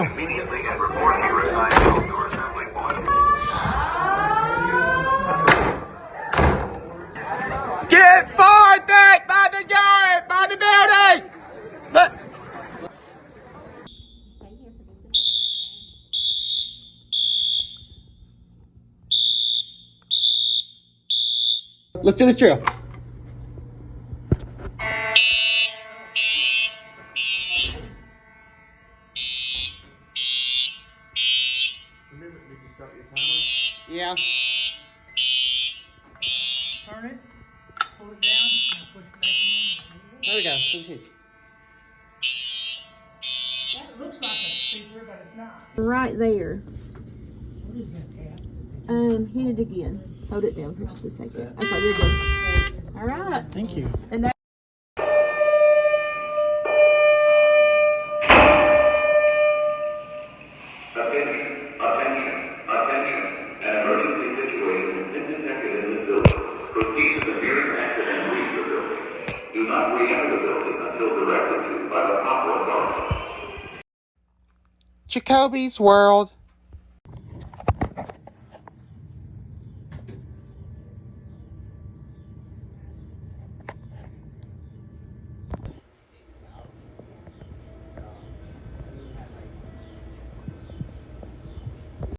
immediately and report your assigned outdoor assembly point. Get far back by the yard, by the building! Look. Let's do this drill. Did you start your timer? Yeah. Turn it, pull it down, and push it back in. There we go. Switch keys. That looks like a speaker, but it's not. Right there. What is that, Cat? Hit it again. Hold it down for just a second. Okay, you're good. All right. Thank you. And that. Attention. An emergency situation has been detected in this building. Proceed to the nearest exit and leave the building. Do not re-enter the building until directed to by the proper authorities. Jacoby's World.